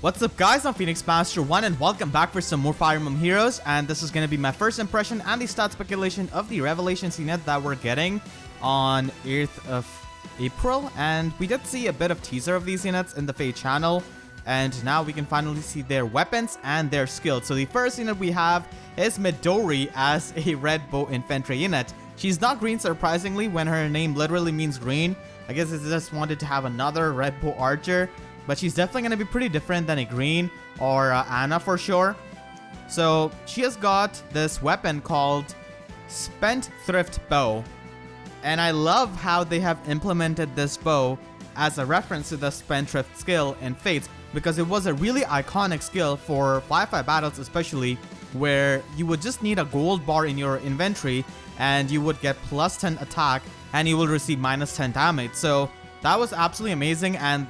What's up guys, I'm Phoenix Master 1 and welcome back for some more Fire Emblem Heroes, and this is going to be my first impression and the stat speculation of the Revelation CNET that we're getting on 8th of April. And we did see a bit of teaser of these units in the FEH channel, and now we can finally see their weapons and their skills. So the first unit we have is Midori as a red bow infantry unit. She's not green surprisingly when her name literally means green. I guess they just wanted to have another red bow archer. But she's definitely going to be pretty different than a green or Anna for sure. So she has got this weapon called Spent Thrift Bow. And I love how they have implemented this bow as a reference to the Spent Thrift skill in Fates, because it was a really iconic skill for firefight battles especially, where you would just need a gold bar in your inventory and you would get plus 10 attack and you will receive minus 10 damage. So that was absolutely amazing, and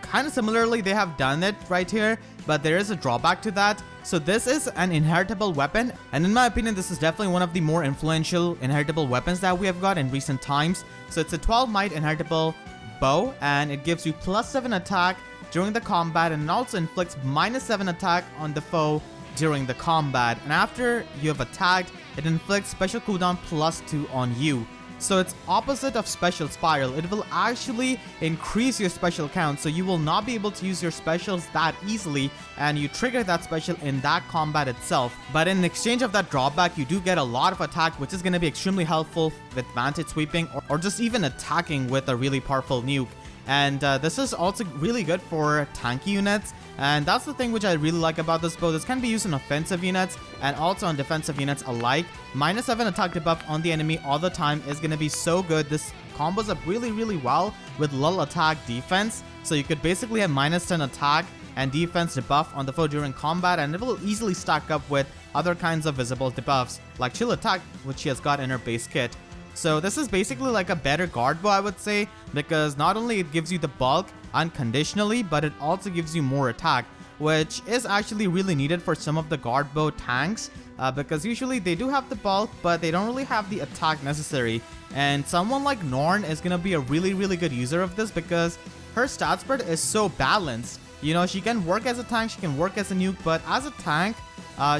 kind of similarly, they have done it right here, but there is a drawback to that. So this is an inheritable weapon, and in my opinion, this is definitely one of the more influential inheritable weapons that we have got in recent times. So it's a 12 might inheritable bow, and it gives you plus 7 attack during the combat, and it also inflicts minus 7 attack on the foe during the combat. And after you have attacked, it inflicts special cooldown plus 2 on you. So it's opposite of Special Spiral. It will actually increase your special count, so you will not be able to use your specials that easily, and you trigger that special in that combat itself. But in exchange of that drawback, you do get a lot of attack, which is going to be extremely helpful with vantage sweeping or just even attacking with a really powerful nuke. And this is also really good for tanky units, and that's the thing which I really like about this bow. This can be used in offensive units and also on defensive units alike. Minus 7 attack debuff on the enemy all the time is going to be so good. This combos up really well with lull attack defense, so you could basically have minus 10 attack and defense debuff on the foe during combat, and it will easily stack up with other kinds of visible debuffs like chill attack, which she has got in her base kit. So this is basically like a better guard bow, I would say, because not only it gives you the bulk unconditionally, but it also gives you more attack, which is actually really needed for some of the guard bow tanks, because usually they do have the bulk, but they don't really have the attack necessary. And someone like Norn is going to be a really good user of this, because her stat spread is so balanced. You know, she can work as a tank, she can work as a nuke, but as a tank,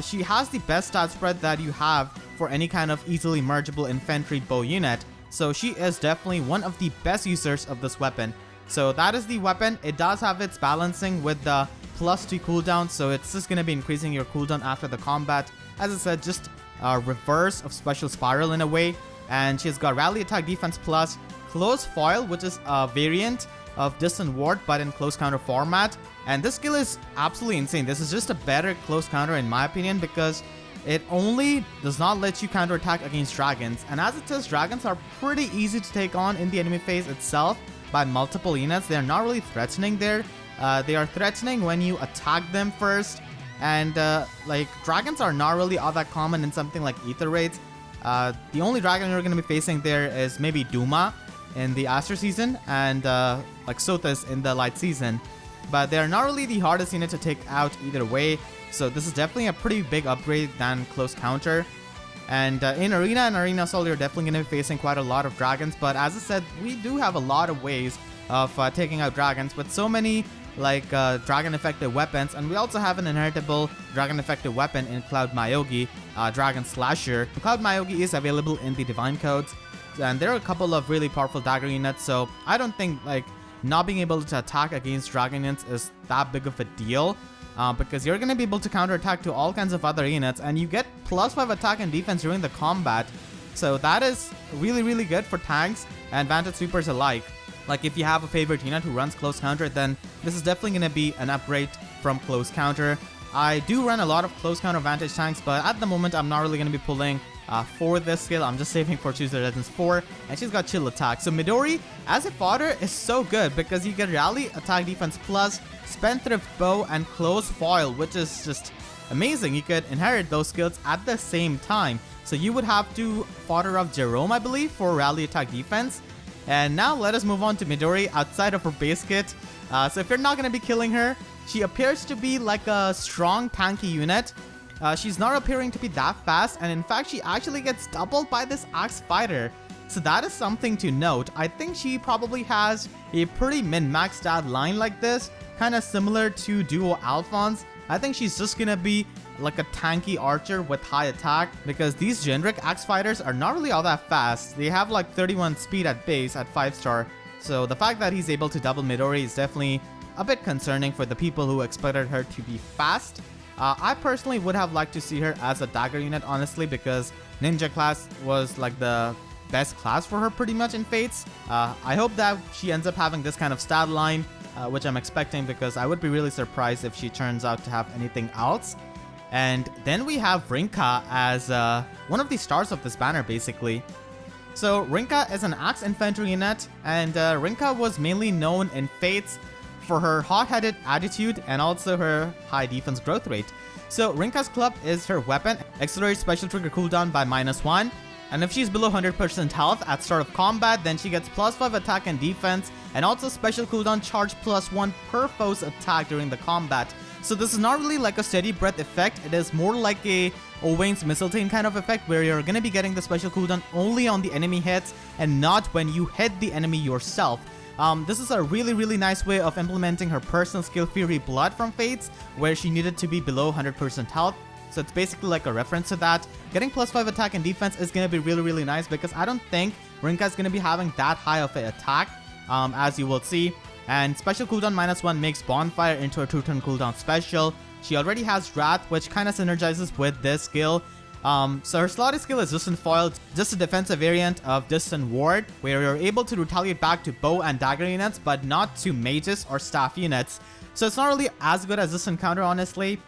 she has the best stat spread that you have for any kind of easily mergeable infantry bow unit. So she is definitely one of the best users of this weapon. So that is the weapon. It does have its balancing with the plus 2 cooldown, so it's just going to be increasing your cooldown after the combat. As I said, just a reverse of Special Spiral in a way. And she's got rally attack defense plus close foil, which is a variant of distant ward but in close counter format. And this skill is absolutely insane. This is just a better close counter in my opinion, because it only does not let you counterattack against dragons, and as it says, dragons are pretty easy to take on in the enemy phase itself by multiple units. They are not really threatening there. They are threatening when you attack them first, and like dragons are not really all that common in something like Ether Raids. The only dragon you're going to be facing there is maybe Duma in the Aster season, and like Sothis in the Light season. But they are not really the hardest unit to take out either way. So this is definitely a pretty big upgrade than close counter. And in Arena and Arena Soul, you're definitely going to be facing quite a lot of dragons. But as I said, we do have a lot of ways of taking out dragons with so many like dragon effective weapons. And we also have an inheritable dragon effective weapon in Cloud Mayogi, Dragon Slasher. Cloud Mayogi is available in the Divine Codes, and there are a couple of really powerful dagger units. So I don't think like not being able to attack against dragon units is that big of a deal. Because you're going to be able to counterattack to all kinds of other units, and you get plus 5 attack and defense during the combat. So that is really good for tanks and vantage sweepers alike. Like if you have a favorite unit who runs close counter, then this is definitely going to be an upgrade from close counter. I do run a lot of close counter vantage tanks, but at the moment I'm not really going to be pulling for this skill. I'm just saving for Choose the Legends 4, and she's got chill attack. So Midori as a fodder is so good because you get rally attack defense plus Spent Thrift Bow and close foil, which is just amazing. You could inherit those skills at the same time. So you would have to fodder up Jerome, I believe, for rally attack defense. And now let us move on to Midori outside of her base kit. So if you're not going to be killing her, she appears to be like a strong tanky unit. She's not appearing to be that fast, and in fact she actually gets doubled by this Axe Fighter. So that is something to note. I think she probably has a pretty min-max stat line like this, kind of similar to Duo Alphonse. I think she's just gonna be like a tanky archer with high attack, because these generic axe fighters are not really all that fast. They have like 31 speed at base at 5-star. So the fact that he's able to double Midori is definitely a bit concerning for the people who expected her to be fast. I personally would have liked to see her as a dagger unit, honestly, because ninja class was like the best class for her pretty much in Fates. I hope that she ends up having this kind of stat line, which I'm expecting, because I would be really surprised if she turns out to have anything else. And then we have Rinkah as one of the stars of this banner, basically. So Rinkah is an axe infantry unit, and Rinkah was mainly known in Fates for her hot-headed attitude and also her high defense growth rate. So Rinkah's club is her weapon, accelerates special trigger cooldown by -1, and if she's below 100% health at start of combat, then she gets +5 attack and defense, and also special cooldown charge +1 per foe's attack during the combat. So this is not really like a steady breath effect, it is more like a Owain's Mistletoe kind of effect, where you're gonna be getting the special cooldown only on the enemy hits and not when you hit the enemy yourself. This is a really nice way of implementing her personal skill Fury Blood from Fates, where she needed to be below 100% health. So it's basically like a reference to that. Getting +5 attack and defense is going to be really nice, because I don't think Rinkah is going to be having that high of an attack, as you will see. And special cooldown -1 makes Bonfire into a 2-turn cooldown special. She already has Wrath, which kind of synergizes with this skill. So her slotted skill is Distant Foil, just a defensive variant of Distant Ward, where you're able to retaliate back to bow and dagger units, but not to mages or staff units. So it's not really as good as Distant Counter, honestly,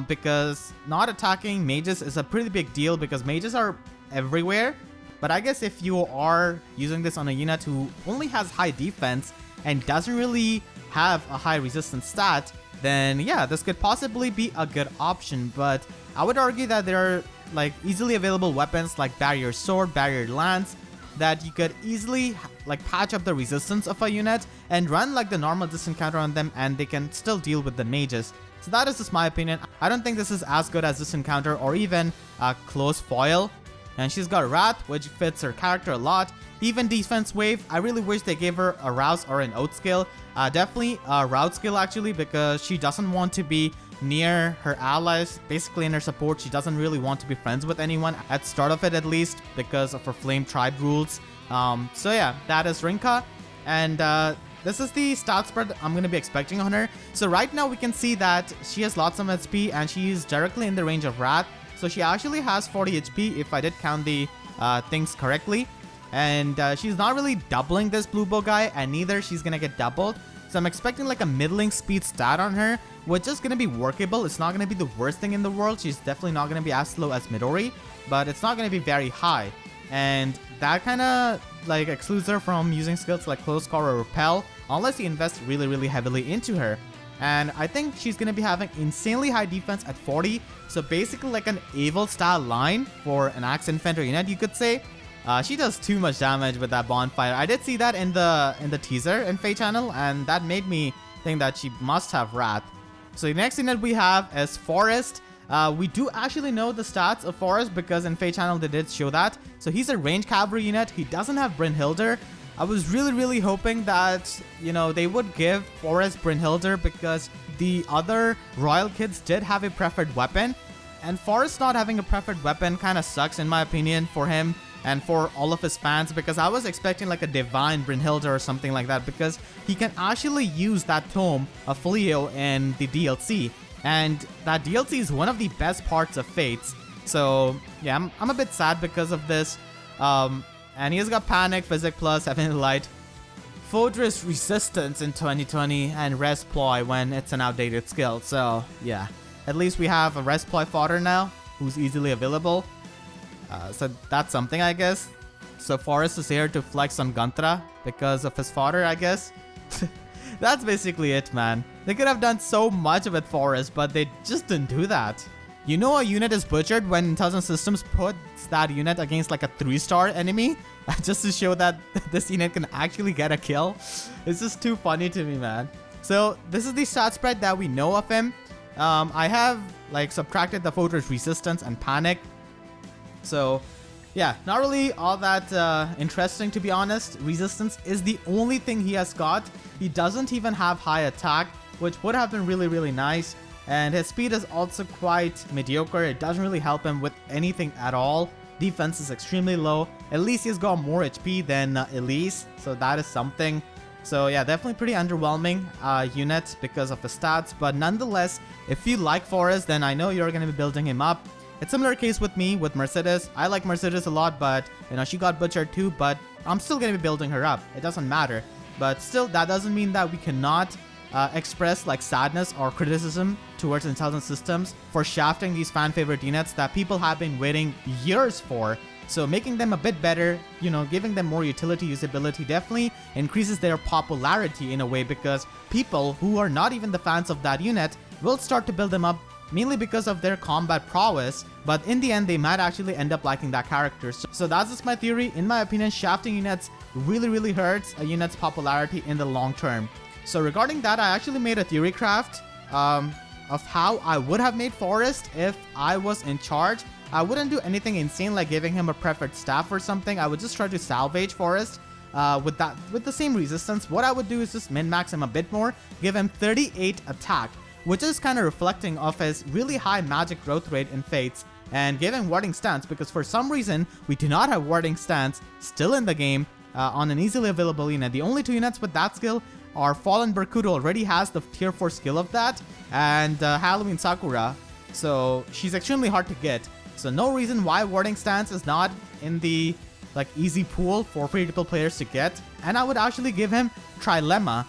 because not attacking mages is a pretty big deal, because mages are everywhere. But I guess if you are using this on a unit who only has high defense and doesn't really have a high resistance stat, then yeah, this could possibly be a good option. But I would argue that there are like easily available weapons like Barrier Sword, Barrier Lance, that you could easily like patch up the resistance of a unit and run like the normal distant counter on them, and they can still deal with the mages. So that is just my opinion. I don't think this is as good as distant counter or even close foil. And she's got Wrath, which fits her character a lot. Even defense wave, I really wish they gave her a Rouse or an Oath skill. Definitely a Route skill actually, because she doesn't want to be near her allies, basically in her support. She doesn't really want to be friends with anyone at start of it, at least, because of her Flame Tribe rules. So yeah, that is Rinkah, and this is the stat spread I'm going to be expecting on her. So right now we can see that she has lots of HP and she is directly in the range of Wrath. So she actually has 40 HP if I did count the things correctly. And she's not really doubling this blue bow guy, and neither she's going to get doubled. So I'm expecting like a middling speed stat on her, which is going to be workable. It's not going to be the worst thing in the world. She's definitely not going to be as slow as Midori, but it's not going to be very high. And that kind of like excludes her from using skills like Close Call or Repel, unless you invest really heavily into her. And I think she's going to be having insanely high defense at 40. So basically like an evil style line for an Axe Infantry unit, you could say. She does too much damage with that bonfire. I did see that in the teaser in FEH channel, and that made me think that she must have Wrath. So the next unit we have is Forrest. We do actually know the stats of Forrest because in FEH channel they did show that. So he's a range cavalry unit. He doesn't have Brynhildr. I was really hoping that, you know, they would give Forrest Brynhildr, because the other royal kids did have a preferred weapon, and Forrest not having a preferred weapon kind of sucks in my opinion for him and for all of his fans, because I was expecting like a divine Brynhildr or something like that, because he can actually use that tome of Leo in the DLC, and that DLC is one of the best parts of Fates. So yeah, I'm a bit sad because of this. And he has got Panic, Physic Plus, Heavenly Light, Fortress Resistance in 2020, and Rest Ploy when it's an outdated skill. So yeah, at least we have a Rest Ploy fodder now who's easily available. So that's something, I guess. So Forrest is here to flex on Guntra because of his fodder, I guess. That's basically it, man. They could have done so much with Forrest, but they just didn't do that. You know a unit is butchered when Intelligent Systems puts that unit against like a 3-star enemy just to show that this unit can actually get a kill. It's just too funny to me, man. So this is the stat spread that we know of him. I have like subtracted the Fortress Resistance and Panic. So yeah, not really all that interesting, to be honest. Resistance is the only thing he has got. He doesn't even have high attack. which would have been really nice. And his speed is also quite mediocre. It doesn't really help him with anything at all. Defense is extremely low. At least he's got more HP than Elise, so that is something. So yeah, definitely pretty underwhelming unit because of the stats. But nonetheless, if you like Forrest, then I know you're going to be building him up. It's similar case with me with Mercedes. I like Mercedes a lot, but you know, she got butchered too, but I'm still going to be building her up. It doesn't matter. But still, that doesn't mean that we cannot express like sadness or criticism towards intelligent systems for shafting these fan favorite units that people have been waiting years for. So making them a bit better, you know, giving them more utility usability definitely increases their popularity in a way, because people who are not even the fans of that unit will start to build them up mainly because of their combat prowess, but in the end they might actually end up liking that character. So that's just my theory. In my opinion, shafting units really hurts a unit's popularity in the long term. So regarding that, I actually made a theory craft of how I would have made Forrest if I was in charge. I wouldn't do anything insane like giving him a preferred staff or something. I would just try to salvage Forrest with the same resistance. What I would do is just min-max him a bit more, give him 38 attack, which is kind of reflecting of his really high magic growth rate in Fates, and give him warding stance, because for some reason we do not have warding stance still in the game on an easily available unit. The only two units with that skill are Fallen Berkudo, already has the tier 4 skill of that, and Halloween Sakura, so she's extremely hard to get. So no reason why warding stance is not in the like easy pool for free-to-play players to get. And I would actually give him Trilemma,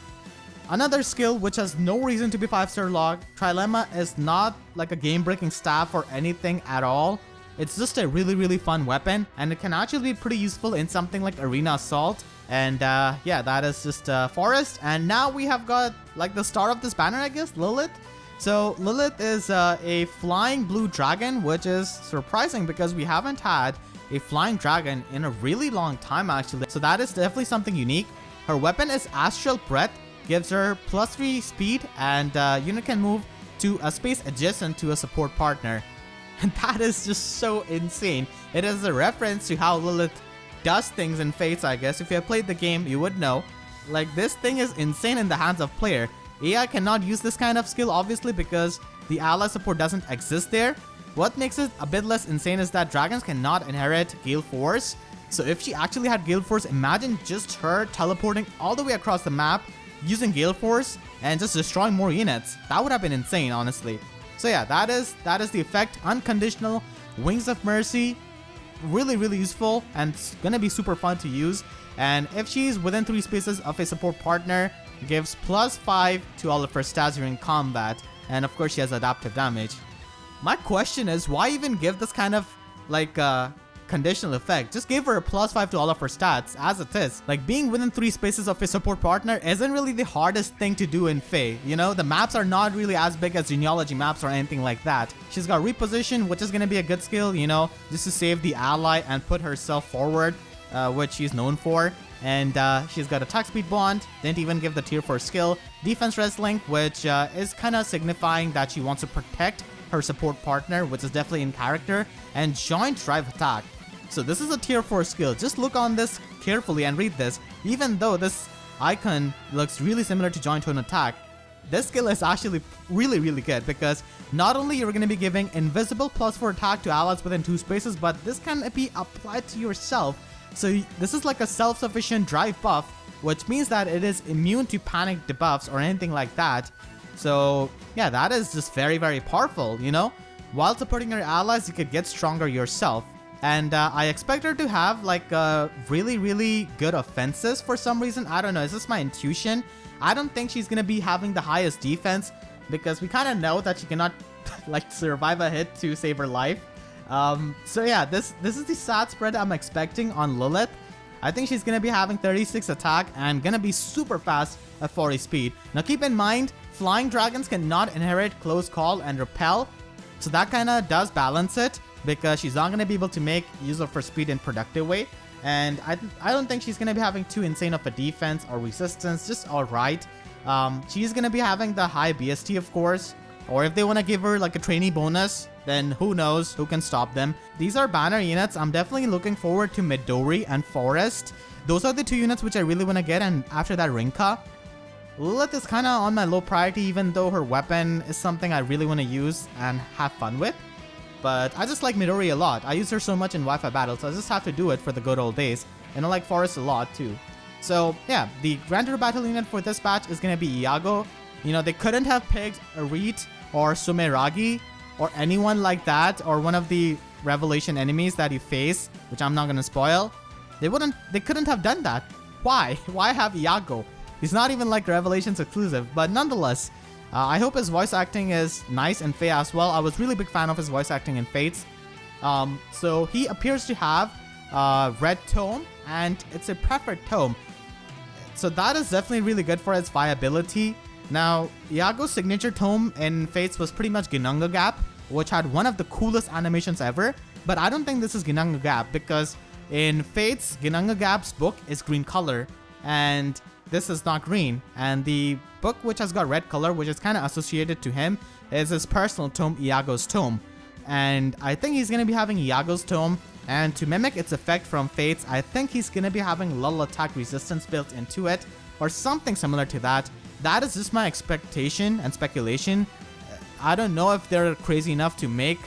another skill which has no reason to be 5-star log. Trilemma is not like a game-breaking staff or anything at all. It's just a really fun weapon, and it can actually be pretty useful in something like Arena Assault. And yeah, that is just Forrest. And now we have got like the star of this banner, I guess, Lilith. So Lilith is a flying blue dragon, which is surprising because we haven't had a flying dragon in a really long time actually. So that is definitely something unique. Her weapon is Astral Breath, gives her +3 speed, and unit can move to a space adjacent to a support partner. And that is just so insane. It is a reference to how Lilith does things in Fates, I guess. If you have played the game, you would know. Like, this thing is insane in the hands of player. AI cannot use this kind of skill, obviously, because the ally support doesn't exist there. What makes it a bit less insane is that dragons cannot inherit Gale Force. So if she actually had Gale Force, imagine just her teleporting all the way across the map using Gale Force and just destroying more units. That would have been insane, honestly. So yeah, that is the effect. Unconditional Wings of Mercy, really useful, and it's gonna be super fun to use. And if she's within 3 spaces of a support partner, gives +5 to all of her stats during combat, and of course she has adaptive damage. My question is, why even give this kind of like conditional effect? Just give her a +5 to all of her stats as it is. Like, being within 3 spaces of a support partner isn't really the hardest thing to do in Fae. You know, the maps are not really as big as genealogy maps or anything like that. She's got reposition, which is going to be a good skill, you know, just to save the ally and put herself forward, which she's known for. And she's got attack speed bond, didn't even give the tier 4 skill. Defense wrestling, which is kind of signifying that she wants to protect her support partner, which is definitely in character. And joint drive attack. So this is a tier 4 skill. Just look on this carefully and read this. Even though this icon looks really similar to joint tone attack, this skill is actually really good, because not only you're going to be giving invisible +4 attack to allies within 2 spaces, but this can be applied to yourself. So this is like a self-sufficient drive buff, which means that it is immune to panic debuffs or anything like that. So yeah, that is just very powerful, you know. While supporting your allies, you could get stronger yourself. And I expect her to have like really good offenses for some reason. I don't know, is this my intuition? I don't think she's gonna be having the highest defense, because we kind of know that she cannot like survive a hit to save her life. So yeah, this is the stat spread I'm expecting on Lilith. I think she's gonna be having 36 attack and gonna be super fast at 40 speed. Now keep in mind, flying dragons cannot inherit close call and repel, so that kind of does balance it, because she's not gonna be able to make use of her speed in productive way. And I don't think she's gonna be having too insane of a defense or resistance, just alright. She's gonna be having the high BST, of course, or if they want to give her like a trainee bonus, then who knows, who can stop them. These are banner units. I'm definitely looking forward to Midori and Forrest. Those are the 2 units which I really want to get, and after that Rinkah. Lilith is kind of on my low priority, even though her weapon is something I really want to use and have fun with. But I just like Midori a lot. I use her so much in Wi-Fi battles, so I just have to do it for the good old days. And I like Forrest a lot too. So yeah, the Grand Hero battle unit for this batch is going to be Iago. You know, they couldn't have picked Arit or Sumeragi or anyone like that, or one of the revelation enemies that you face, which I'm not going to spoil. They couldn't have done that. Why? Why have Iago? He's not even like Revelations exclusive, but nonetheless, I hope his voice acting is nice in Fae as well. I was really big fan of his voice acting in Fates. So he appears to have red tome, and it's a preferred tome. So that is definitely really good for its viability. Now, Iago's signature tome in Fates was pretty much Ginunga Gap, which had one of the coolest animations ever. But I don't think this is Ginunga Gap, because in Fates, Ginunga Gap's book is green color, and this is not green. And the book which has got red color, which is kind of associated to him, is his personal tome, Iago's Tome. And I think he's going to be having Iago's Tome, and to mimic its effect from Fates, I think he's going to be having lull attack resistance built into it, or something similar to that. That is just my expectation and speculation. I don't know if they're crazy enough to make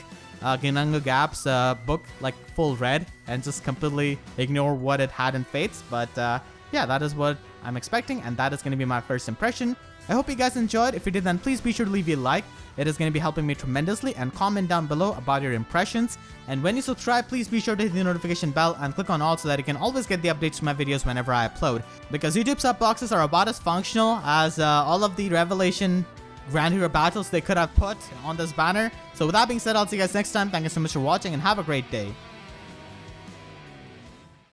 Ginunga Gap's book like full red and just completely ignore what it had in Fates, but yeah, that is what I'm expecting, and that is going to be my first impression. I hope you guys enjoyed. If you did, then please be sure to leave a like. It is going to be helping me tremendously, and comment down below about your impressions. And when you subscribe, please be sure to hit the notification bell and click on all so that you can always get the updates to my videos whenever I upload. Because YouTube sub boxes are about as functional as all of the Revelation Grand Hero battles they could have put on this banner. So with that being said, I'll see you guys next time. Thank you so much for watching, and have a great day.